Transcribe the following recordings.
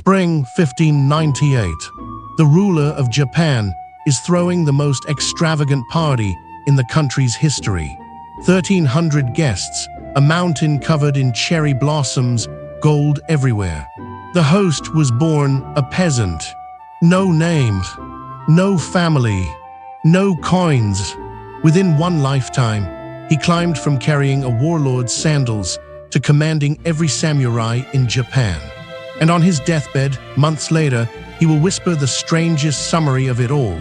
Spring 1598. The ruler of Japan is throwing the most extravagant party in the country's history. 1,300 guests, a mountain covered in cherry blossoms, gold everywhere. The host was born a peasant. No name, no family, no coins. Within one lifetime, he climbed from carrying a warlord's sandals to commanding every samurai in Japan. And on his deathbed, months later, he will whisper the strangest summary of it all.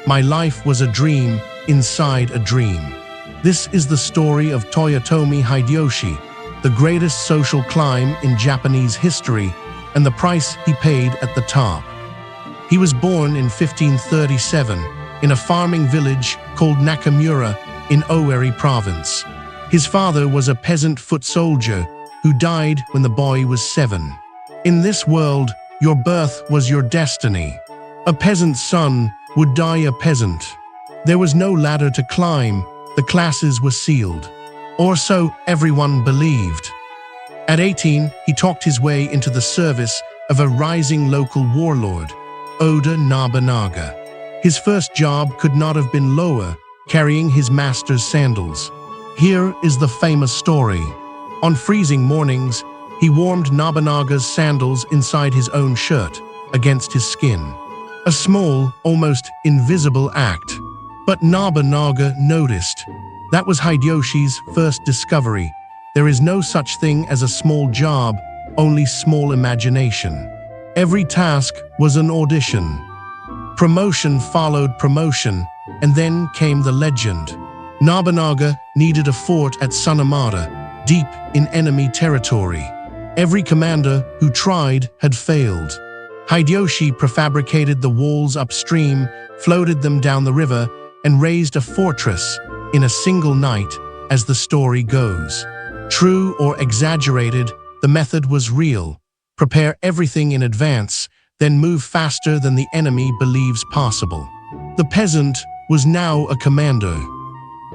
My life was a dream inside a dream. This is the story of Toyotomi Hideyoshi, the greatest social climb in Japanese history, and the price he paid at the top. He was born in 1537 in a farming village called Nakamura in Oweri province. His father was a peasant foot soldier who died when the boy was 7. In this world, your birth was your destiny. A peasant's son would die a peasant. There was no ladder to climb, the classes were sealed. Or so everyone believed. At 18, he talked his way into the service of a rising local warlord, Oda Nobunaga. His first job could not have been lower, carrying his master's sandals. Here is the famous story. On freezing mornings, he warmed Nobunaga's sandals inside his own shirt, against his skin. A small, almost invisible act. But Nobunaga noticed. That was Hideyoshi's first discovery. There is no such thing as a small job, only small imagination. Every task was an audition. Promotion followed promotion, and then came the legend. Nobunaga needed a fort at Tsunemata, deep in enemy territory. Every commander who tried had failed. Hideyoshi prefabricated the walls upstream, floated them down the river, and raised a fortress in a single night, as the story goes. True or exaggerated, the method was real. Prepare everything in advance, then move faster than the enemy believes possible. The peasant was now a commander.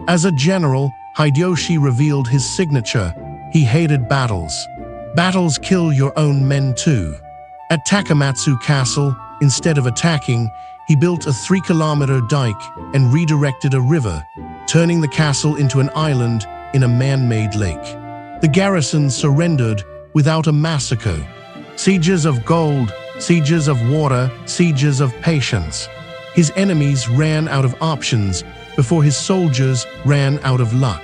As a general, Hideyoshi revealed his signature. He hated battles. Battles kill your own men too. At Takamatsu Castle, instead of attacking, he built a 3-kilometer dike and redirected a river, turning the castle into an island in a man-made lake. The garrison surrendered without a massacre. Sieges of gold, sieges of water, sieges of patience. His enemies ran out of options before his soldiers ran out of luck.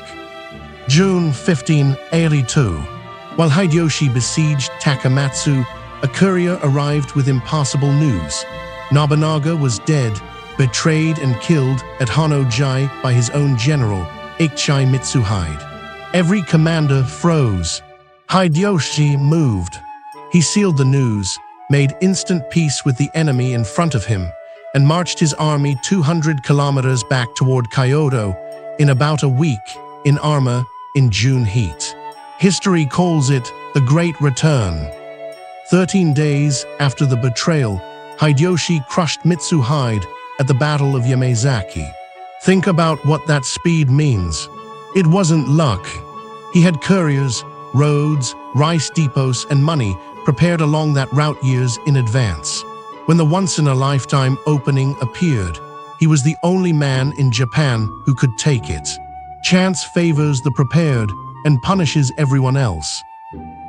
June 1582. While Hideyoshi besieged Takamatsu, a courier arrived with impossible news. Nobunaga was dead, betrayed and killed at Honojai by his own general, Ikechi Mitsuhide. Every commander froze. Hideyoshi moved. He sealed the news, made instant peace with the enemy in front of him, and marched his army 200 kilometers back toward Kyoto in about a week, in armor, in June heat. History calls it the Great Return. 13 days after the betrayal, Hideyoshi crushed Mitsuhide at the Battle of Yamazaki. Think about what that speed means. It wasn't luck. He had couriers, roads, rice depots, and money prepared along that route years in advance. When the once-in-a-lifetime opening appeared, he was the only man in Japan who could take it. Chance favors the prepared and punishes everyone else.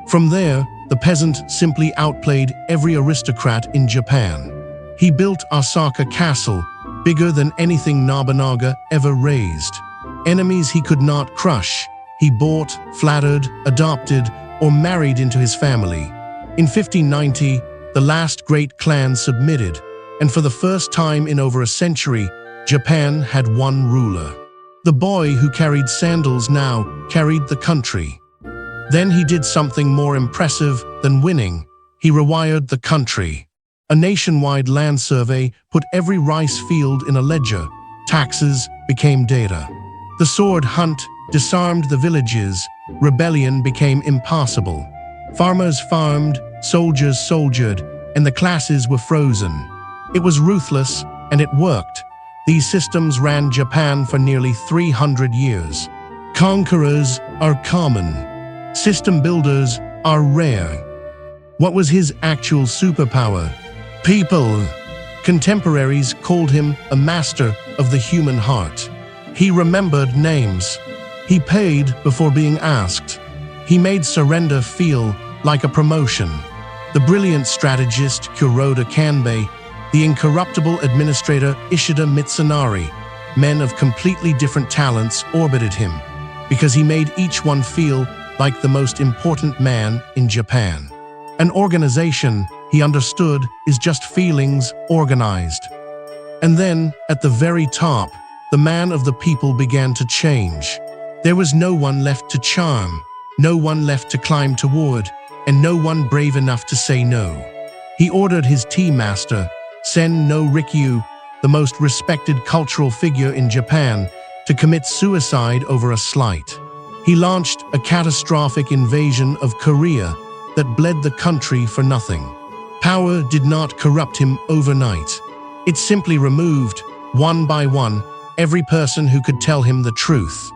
From there, the peasant simply outplayed every aristocrat in Japan. He built Osaka Castle, bigger than anything Nobunaga ever raised. Enemies he could not crush, he bought, flattered, adopted, or married into his family. In 1590, the last great clan submitted, and for the first time in over a century, Japan had one ruler. The boy who carried sandals now carried the country. Then he did something more impressive than winning. He rewired the country. A nationwide land survey put every rice field in a ledger. Taxes became data. The sword hunt disarmed the villages. Rebellion became impossible. Farmers farmed, soldiers soldiered, and the classes were frozen. It was ruthless, and it worked. These systems ran Japan for nearly 300 years. Conquerors are common. System builders are rare. What was his actual superpower? People. Contemporaries called him a master of the human heart. He remembered names. He paid before being asked. He made surrender feel like a promotion. The brilliant strategist Kuroda Kanbei, the incorruptible administrator Ishida Mitsunari, men of completely different talents orbited him, because he made each one feel like the most important man in Japan. An organization, he understood, is just feelings organized. And then, at the very top, the man of the people began to change. There was no one left to charm, no one left to climb toward, and no one brave enough to say no. He ordered his tea master, Sen no Rikyu, the most respected cultural figure in Japan, to commit suicide over a slight. He launched a catastrophic invasion of Korea that bled the country for nothing. Power did not corrupt him overnight. It simply removed, one by one, every person who could tell him the truth.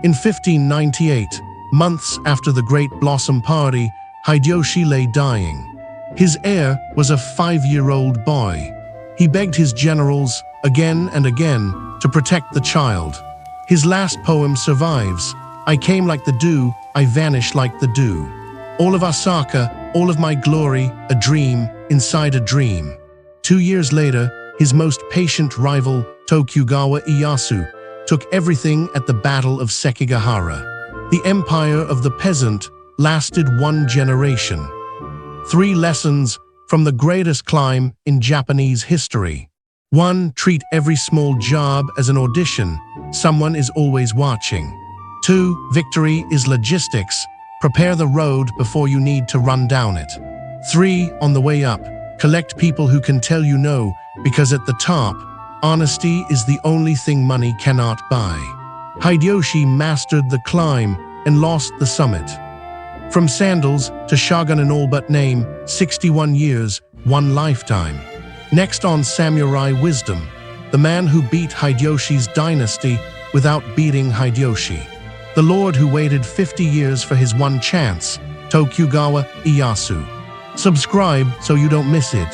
In 1598, months after the Great Blossom Party, Hideyoshi lay dying. His heir was a 5-year-old boy. He begged his generals, again and again, to protect the child. His last poem survives. I came like the dew, I vanished like the dew. All of Osaka, all of my glory, a dream inside a dream. 2 years later, his most patient rival, Tokugawa Ieyasu, took everything at the Battle of Sekigahara. The empire of the peasant lasted 1 generation. 3 lessons from the greatest climb in Japanese history. 1. Treat every small job as an audition. Someone is always watching. 2. Victory is logistics. Prepare the road before you need to run down it. 3. On the way up, collect people who can tell you no, because at the top, honesty is the only thing money cannot buy. Hideyoshi mastered the climb and lost the summit. From sandals to shogun in all but name, 61 years, 1 lifetime. Next on Samurai Wisdom, the man who beat Hideyoshi's dynasty without beating Hideyoshi. The lord who waited 50 years for his 1 chance, Tokugawa Ieyasu. Subscribe so you don't miss it.